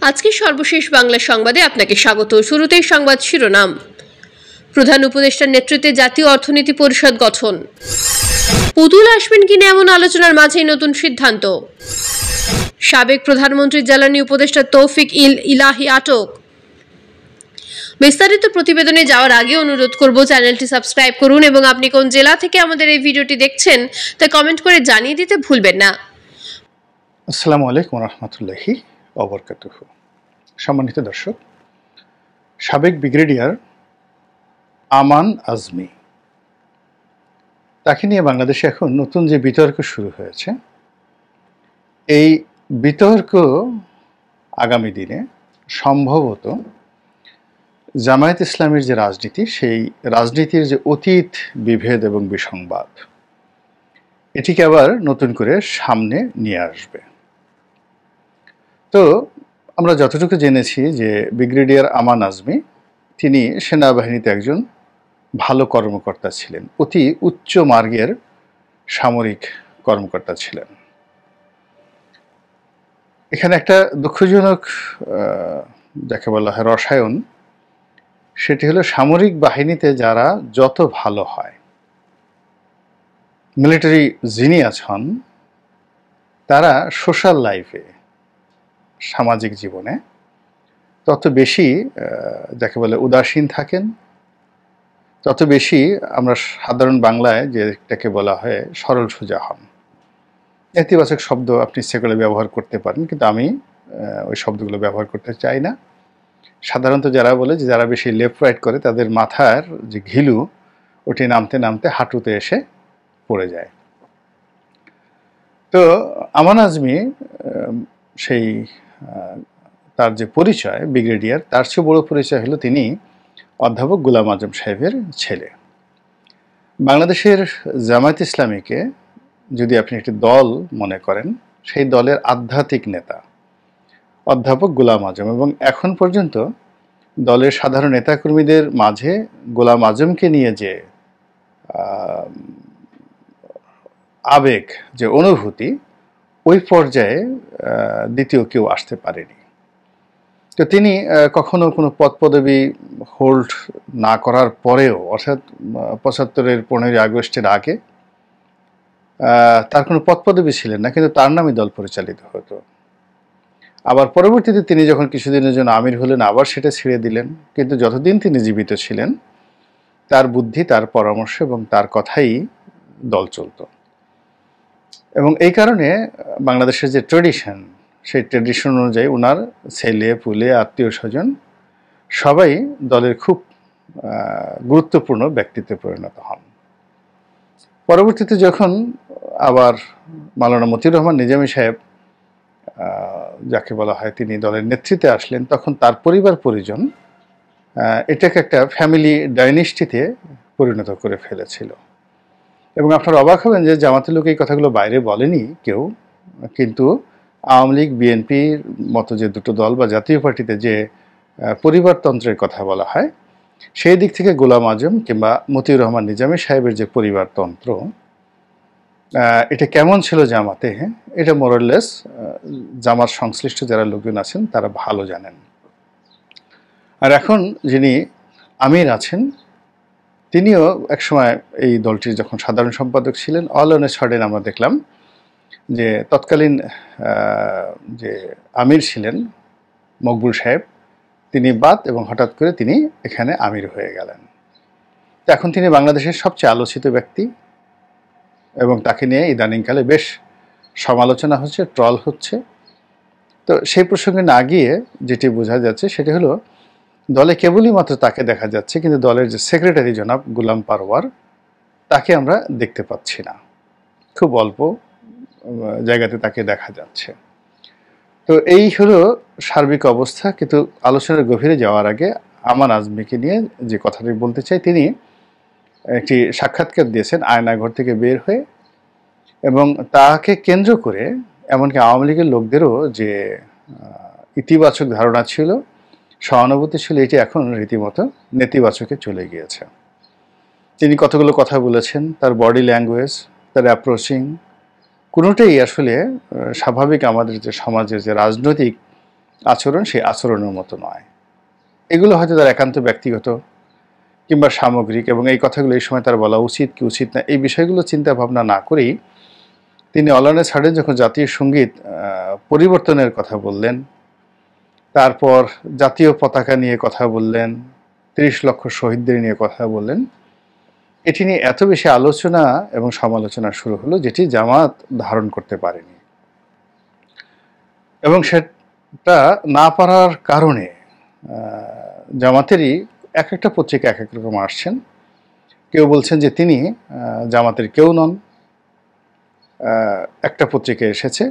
আজকে সর্বশেষ বাংলা সংবাদে আপনাকে স্বাগত। শুরুতেই সংবাদ শিরোনাম। প্রধান উপদেষ্টার নেতৃত্বে জাতীয় অর্থনীতি পরিষদ গঠন। পুতুল আসবেন কিনা এমন আলোচনার মাঝেই নতুন সিদ্ধান্ত। সাবেক প্রধানমন্ত্রীর জ্বালানি উপদেষ্টা তৌফিক ইলাহি আটক। বিস্তারিত প্রতিবেদনে যাওয়ার আগে অনুরোধ করব চ্যানেলটি সাবস্ক্রাইব করুন এবং আপনি কোন জেলা থেকে আমাদের এই ভিডিওটি দেখছেন তা কমেন্ট করে জানিয়ে দিতে ভুলবেন না। আসসালামু আলাইকুম রহমতুল্লাহি ওয়া বারাকাতুহু। সম্মানিত দর্শক, সাবেক ব্রিগেডিয়ার আমান আজমি, তাকে নিয়ে বাংলাদেশে এখন নতুন যে বিতর্ক শুরু হয়েছে, এই বিতর্ক আগামী দিনে সম্ভবত জামায়াত ইসলামের যে রাজনীতি, সেই রাজনীতির যে অতীত বিভেদ এবং বিসংবাদ, এটিকে আবার নতুন করে সামনে নিয়ে আসবে। তো আমরা যতটুকু জেনেছি যে ব্রিগেডিয়ার আমান আজমি, তিনি সেনাবাহিনীতে একজন ভালো কর্মকর্তা ছিলেন, অতি উচ্চ মার্গের সামরিক কর্মকর্তা ছিলেন। এখানে একটা দুঃখজনক যাকে বলা হয় রসায়ন, সেটি হলো সামরিক বাহিনীতে যারা যত ভালো হয়, মিলিটারি জিনিয়াস হন, তারা সোশ্যাল লাইফে, সামাজিক জীবনে তত বেশি যাকে বলে উদাসীন থাকেন, তত বেশি আমরা সাধারণ বাংলায় যেটাকে বলা হয় সরল সোজা হন। নেতিবাচক শব্দ আপনি সেগুলো ব্যবহার করতে পারেন, কিন্তু আমি ওই শব্দগুলো ব্যবহার করতে চাই না। সাধারণত যারা বলে যে যারা বেশি লেফট রাইট করে, তাদের মাথার যে ঘিলু ওটি নামতে নামতে হাঁটুতে এসে পড়ে যায়। তো আমান আজমি সেই তার যে পরিচয় ব্রিগেডিয়ার, তার চেয়ে বড় পরিচয় হলো তিনি অধ্যাপক গোলাম আজম সাহেবের ছেলে। বাংলাদেশের জামায়াত ইসলামীকে যদি আপনি একটি দল মনে করেন, সেই দলের আধ্যাত্মিক নেতা অধ্যাপক গোলাম আজম, এবং এখন পর্যন্ত দলের সাধারণ নেতাকর্মীদের মাঝে গোলাম আজমকে নিয়ে যে আবেগ, যে অনুভূতি, ওই পর্যায়ে দ্বিতীয় কেউ আসতে পারেনি। তো তিনি কখনো কোনো পদ পদবি হোল্ড না করার পরেও, অর্থাৎ ৭৫-এর ১৫ই আগস্টের আগে তার কোনো পদ পদবি ছিলেন না, কিন্তু তার নামে দল পরিচালিত হতো। আবার পরবর্তীতে তিনি যখন কিছুদিনের জন্য আমির হলেন, আবার সেটা ছেড়ে দিলেন। কিন্তু যতদিন তিনি জীবিত ছিলেন, তার বুদ্ধি, তার পরামর্শ এবং তার কথাই দল চলত। এবং এই কারণে বাংলাদেশের যে ট্রেডিশন, সেই ট্রেডিশন অনুযায়ী ওনার ছেলে পুলে, আত্মীয় স্বজন সবাই দলের খুব গুরুত্বপূর্ণ ব্যক্তিত্বে পরিণত হন। পরবর্তীতে যখন আবার মাওলানা মতিউর রহমান নিজামী সাহেব, যাকে বলা হয়, তিনি দলের নেতৃত্বে আসলেন, তখন তার পরিবার পরিজন এটাকে একটা ফ্যামিলি ডাইনেস্টিতে পরিণত করে ফেলেছিল। এবং আপনারা অবাক হবেন যে জামাতের লোক এই কথাগুলো বাইরে বলেনি কেউ, কিন্তু আওয়ামী লীগ, বিএনপির মতো যে দুটো দল বা জাতীয় পার্টিতে যে পরিবারতন্ত্রের কথা বলা হয়, সেই দিক থেকে গোলাম আজম কিংবা মতিউর রহমান নিজামী সাহেবের যে পরিবারতন্ত্র, এটা কেমন ছিল জামাতে, এটা মোরাললেস জামাত সংশ্লিষ্ট যারা লোকজন আছেন তারা ভালো জানেন। আর এখন যিনি আমির আছেন, তিনিও একসময় এই দলটির যখন সাধারণ সম্পাদক ছিলেন, অল অন এ সাডেন আমরা দেখলাম যে তৎকালীন যে আমির ছিলেন মকবুল সাহেব, তিনি বাদ, এবং হঠাৎ করে তিনি এখানে আমির হয়ে গেলেন। তো এখন তিনি বাংলাদেশের সবচেয়ে আলোচিত ব্যক্তি, এবং তাকে নিয়ে ইদানিংকালে বেশ সমালোচনা হচ্ছে, ট্রল হচ্ছে। তো সেই প্রসঙ্গে না গিয়ে যেটি বোঝা যাচ্ছে সেটি হলো, দলে কেবলই মাত্র তাকে দেখা যাচ্ছে, কিন্তু দলের যে সেক্রেটারি জনাব গোলাম পারওয়ার, তাকে আমরা দেখতে পাচ্ছি না। খুব অল্প জায়গাতে তাকে দেখা যাচ্ছে। তো এই হলো সার্বিক অবস্থা। কিন্তু আলোচনার গভীরে যাওয়ার আগে আমান আজমিকে নিয়ে যে কথাটি বলতে চাই, তিনি একটি সাক্ষাৎকার দিয়েছেন আয়নাঘর থেকে বের হয়ে, এবং তাকে কেন্দ্র করে এমনকি আওয়ামী লীগের লোকদেরও যে ইতিবাচক ধারণা ছিল, সহানুভূতি ছিল, এটি এখন রীতিমতো নেতিবাচকে চলে গিয়েছে। তিনি কতগুলো কথা বলেছেন, তার বডি ল্যাঙ্গুয়েজ, তার অ্যাপ্রোচিং, কোনোটাই আসলে স্বাভাবিক আমাদের যে সমাজের যে রাজনৈতিক আচরণ সেই আচরণের মতো নয়। এগুলো হয়তো তার একান্ত ব্যক্তিগত কিংবা সামগ্রিক, এবং এই কথাগুলো এই সময় তার বলা উচিত কি উচিত না এই বিষয়গুলো চিন্তা ভাবনা না করেই তিনি অলানে ছাড়েন যখন জাতীয় সঙ্গীত পরিবর্তনের কথা বললেন, তারপর জাতীয় পতাকা নিয়ে কথা বললেন, ৩০ লক্ষ শহীদদের নিয়ে কথা বললেন, এটি নিয়ে এত বেশি আলোচনা এবং সমালোচনা শুরু হলো যেটি জামাত ধারণ করতে পারেনি। এবং সেটা না পারার কারণে জামাতেরই এক একটা পত্রিকা এক এক রকম আসছেন। কেউ বলছেন যে তিনি জামাতের কেউ নন। একটা পত্রিকায় এসেছে,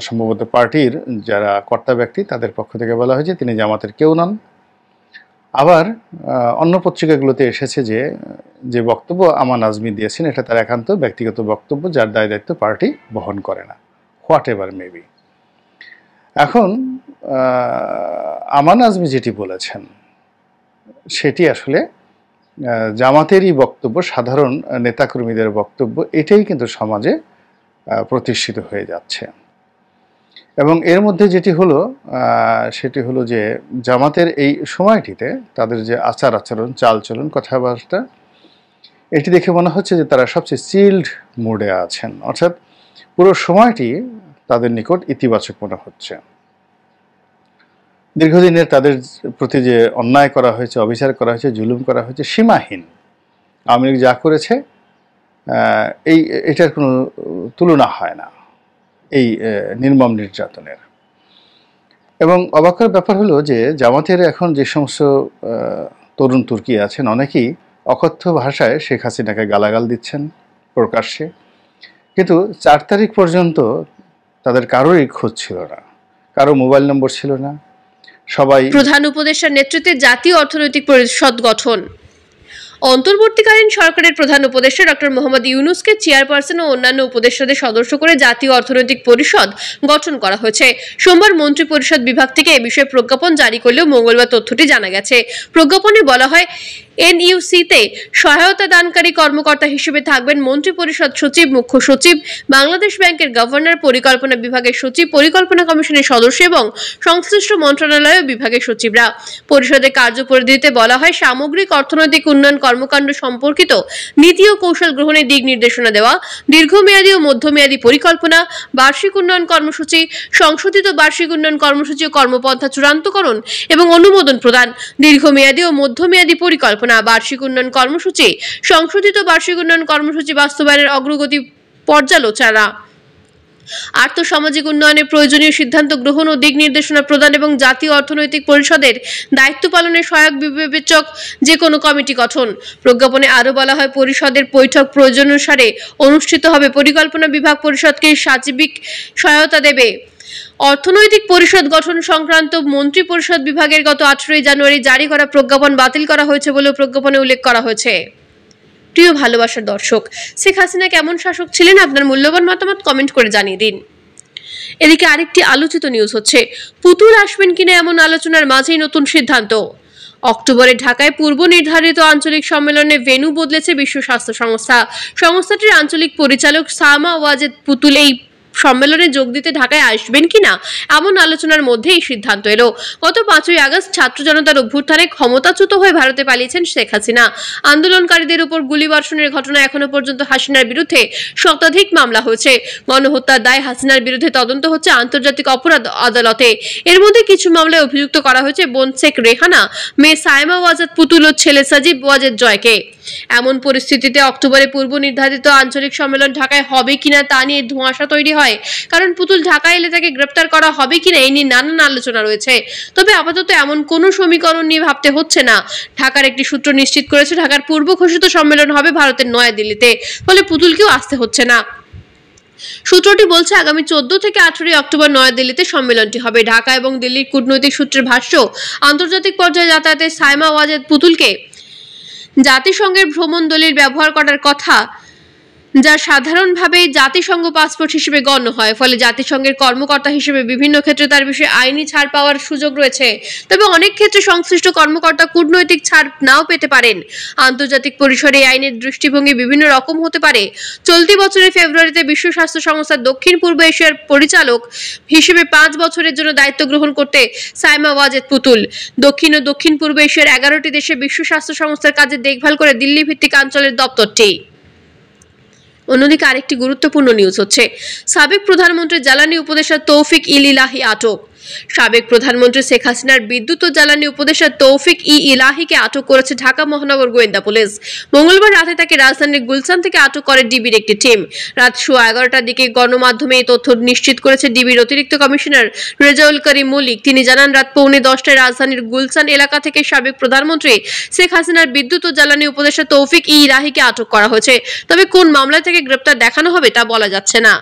সম্ভবত পার্টির যারা কর্তা ব্যক্তি তাদের পক্ষ থেকে বলা হয়েছে তিনি জামাতের কেউ নন। আবার অন্য পত্রিকাগুলোতে এসেছে যে বক্তব্য আমান আজমি দিয়েছেন এটা তার একান্ত ব্যক্তিগত বক্তব্য, যার দায় দায়িত্ব পার্টি বহন করে না, হোয়াট এভার মেবি। এখন আমান আজমি যেটি বলেছেন সেটি আসলে জামাতেরই বক্তব্য, সাধারণ নেতাকর্মীদের বক্তব্য, এটাই কিন্তু সমাজে প্রতিষ্ঠিত হয়ে যাচ্ছে। এবং এর মধ্যে যেটি হলো সেটি হলো যে জামাতের এই সময়টিতে তাদের যে আচার আচরণ, চালচলন, কথাবার্তা, এটি দেখে মনে হচ্ছে যে তারা সবচেয়ে চিল্ড মুডে আছেন, অর্থাৎ পুরো সময়টি তাদের নিকট ইতিবাচক মনে হচ্ছে। দীর্ঘদিনের তাদের প্রতি যে অন্যায় করা হয়েছে, অবিচার করা হয়েছে, জুলুম করা হয়েছে সীমাহীন, আওয়ামী লীগ যা করেছে এটার কোনো তুলনা হয় না এই নির্মম নির্যাতনের। এবং অবাকের ব্যাপার হলো যে জামাতের এখন যে সমস্ত তরুণ তুর্কি আছেন অনেকেই অকথ্য ভাষায় শেখ হাসিনাকে গালাগাল দিচ্ছেন প্রকাশ্যে, কিন্তু ৪ তারিখ পর্যন্ত তাদের কারোরই খোঁজ ছিল না, কারো মোবাইল নম্বর ছিল না। সবাই প্রধান উপদেষ্টার নেতৃত্বে জাতীয় অর্থনৈতিক পরিষদ গঠন। অন্তর্বর্তীকালীন সরকারের প্রধান উপদেষ্টা ডক্টর মোহাম্মদ ইউনূসকে চেয়ারপারসন ও অন্যান্য উপদেষ্টাদের সদস্য করে জাতীয় অর্থনৈতিক পরিষদ গঠন করা হয়েছে। সোমবার মন্ত্রী পরিষদ বিভাগ থেকে এ বিষয়ে প্রজ্ঞাপন জারি করলেও মঙ্গলবার তথ্যটি জানা গেছে। প্রজ্ঞাপনে বলা হয় এনইউসিতে সহায়তা দানকারী কর্মকর্তা হিসেবে থাকবেন মন্ত্রী পরিষদ সচিব, মুখ্য সচিব, বাংলাদেশ ব্যাংকের গভর্নর, পরিকল্পনা বিভাগের সচিব, পরিকল্পনা কমিশনের সদস্য এবং সংশ্লিষ্ট মন্ত্রণালয় ও বিভাগের সচিবরা। পরিষদের কার্যপরিধিতে বলা হয় সামগ্রিক অর্থনৈতিক উন্নয়ন কর্মকাণ্ড সম্পর্কিত নীতি ও কৌশল গ্রহণে দিক নির্দেশনা দেওয়া, দীর্ঘমেয়াদী ও মধ্যমেয়াদী পরিকল্পনা, বার্ষিক উন্নয়ন কর্মসূচি, সংশোধিত বার্ষিক উন্নয়ন কর্মসূচি ও কর্মপন্থা চূড়ান্তকরণ এবং অনুমোদন প্রদান, দীর্ঘমেয়াদী ও মধ্যমেয়াদী পরিকল্পনা, বার্ষিক উন্নয়ন কর্মসূচি, সংশোধিত বার্ষিক উন্নয়ন কর্মসূচি বাস্তবায়নের অগ্রগতি পর্যালোচনা, আর্থসামাজিক উন্নয়নের প্রয়োজনীয় সিদ্ধান্ত গ্রহণ ও দিক নির্দেশনা প্রদান এবং জাতীয় অর্থনৈতিক পরিষদের দায়িত্ব পালনে সহায়ক বিবেচক যে কোনো কমিটি গঠন। প্রজ্ঞাপনে আরও বলা হয় পরিষদের বৈঠক প্রয়োজনানুসারে অনুষ্ঠিত হবে। পরিকল্পনা বিভাগ পরিষদকে সার্বিক সহায়তা দেবে। অর্থনৈতিক পরিষদ গঠন সংক্রান্ত মন্ত্রী পরিষদ বিভাগের গত 18 জানুয়ারি জারি করা প্রজ্ঞাপন বাতিল করা হয়েছে বলেও প্রজ্ঞাপনে উল্লেখ করা হয়েছে। প্রিয় ভালোবাসার দর্শক, শেখ হাসিনা কেমন শাসক ছিলেন? আপনার মূল্যবান মতামত কমেন্ট করে জানিয়ে দিন। এদিকে আরেকটি আলোচিত নিউজ হচ্ছে পুতুল আসবেন কিনা এমন আলোচনার মাঝেই নতুন সিদ্ধান্ত। অক্টোবরে ঢাকায় পূর্ব নির্ধারিত আঞ্চলিক সম্মেলনে ভেন্যু বদলেছে বিশ্ব স্বাস্থ্য সংস্থা। সংস্থাটির আঞ্চলিক পরিচালক সামা ওয়াজেদ পুতুল এই সম্মেলনে যোগ দিতে ঢাকায় আসবেন কিনা এমন আলোচনার মধ্যে এই সিদ্ধান্ত এলো। গত 5ই আগস্ট ছাত্র জনতার অভ্যুত্থানে ক্ষমতাচ্যুত হয়ে ভারতে পালিয়েছেন শেখ হাসিনা। আন্দোলনকারীদের উপর গুলিবর্ষণের ঘটনা এখনো পর্যন্ত হাসিনার বিরুদ্ধে শতাধিক মামলা হয়েছে। গণহত্যার দায় হাসিনার বিরুদ্ধে তদন্ত হচ্ছে আন্তর্জাতিক অপরাধ আদালতে। এর মধ্যে কিছু মামলায় অভিযুক্ত করা হয়েছে বোন শেখ রেহানা, মেয়ে সাইমা ওয়াজেদ পুতুল ও ছেলে সাজিব ওয়াজেদ জয়কে। এমন পরিস্থিতিতে অক্টোবরে পূর্ব নির্ধারিত আঞ্চলিক সম্মেলন ঢাকায় হবে কিনা তা নিয়ে ধোঁয়াশা তৈরি হয়। কারণ পুতুল ঢাকায় এলে তাকে গ্রেপ্তার করা হবে কিনা এই নিয়ে নানান আলোচনা রয়েছে। তবে আপাতত এমন কোনো সমীকরণ নিয়ে ভাবতে হচ্ছে না। ঢাকার একটি সূত্র নিশ্চিত করেছে ঢাকার পূর্ব ঘোষিত সম্মেলন হবে ভারতের নয়াদিল্লিতে, ফলে পুতুলকেও আসতে হচ্ছে না। সূত্রটি বলছে আগামী 14 থেকে 18 অক্টোবর নয়াদিল্লিতে সম্মেলনটি হবে। ঢাকা এবং দিল্লির কূটনৈতিক সূত্রের ভাষ্য, আন্তর্জাতিক পর্যায়ে যাতায়াতে সাইমা ওয়াজেদ পুতুলকে জাতিসংঘের ভ্রমণ দলিল ব্যবহার করার কথা যা সাধারণভাবে জাতিসংঘ পাসপোর্ট হিসেবে গণ্য হয়। ফলে জাতিসংঘের কর্মকর্তা হিসেবে বিভিন্ন ক্ষেত্রে তার বিষয়ে আইনি ছাড় পাওয়ার সুযোগ রয়েছে। তবে অনেক ক্ষেত্রে সংশ্লিষ্ট কর্মকর্তা কূটনৈতিক ছাড় নাও পেতে পারেন। আন্তর্জাতিক পরিসরে আইনের দৃষ্টিভঙ্গি বিভিন্ন রকম হতে পারে। চলতি বছরের ফেব্রুয়ারিতে বিশ্ব স্বাস্থ্য সংস্থা দক্ষিণ পূর্ব এশিয়ার পরিচালক হিসেবে 5 বছরের জন্য দায়িত্ব গ্রহণ করতে সাইমা ওয়াজেদ পুতুল দক্ষিণ ও দক্ষিণ পূর্ব এশিয়ার 11টি দেশে বিশ্ব স্বাস্থ্য সংস্থার কাজে দেখভাল করে দিল্লি ভিত্তিক আঞ্চলের দপ্তরটি। অন্যদিকে আরেকটি গুরুত্বপূর্ণ নিউজ হচ্ছে সাবেক প্রধানমন্ত্রী জ্বালানি উপদেষ্টা তৌফিক ইলাহি আটক। সাবেক প্রধানমন্ত্রী শেখ হাসিনার বিদ্যুৎ ও জ্বালানি উপদেষ্টা তৌফিক ইলাহিকে আটক করেছে ঢাকা মহানগর গোয়েন্দা পুলিশ। মঙ্গলবার রাতে তাকে রাজধানীর গুলশান থেকে আটক করে ডিবির একটি টিম। রাত 11:15টার দিকে গণমাধ্যমে এই তথ্য নিশ্চিত করেছে ডিবির অতিরিক্ত কমিশনার রেজাউল করিম মল্লিক। তিনি জানান, রাত 11:45টায় রাজধানীর গুলশান এলাকা থেকে সাবেক প্রধানমন্ত্রী শেখ হাসিনার বিদ্যুৎ ও জ্বালানি উপদেষ্টা তৌফিক ইলাহিকে আটক করা হয়েছে। তবে কোন মামলা থেকে গ্রেপ্তার দেখানো হবে তা বলা যাচ্ছে না।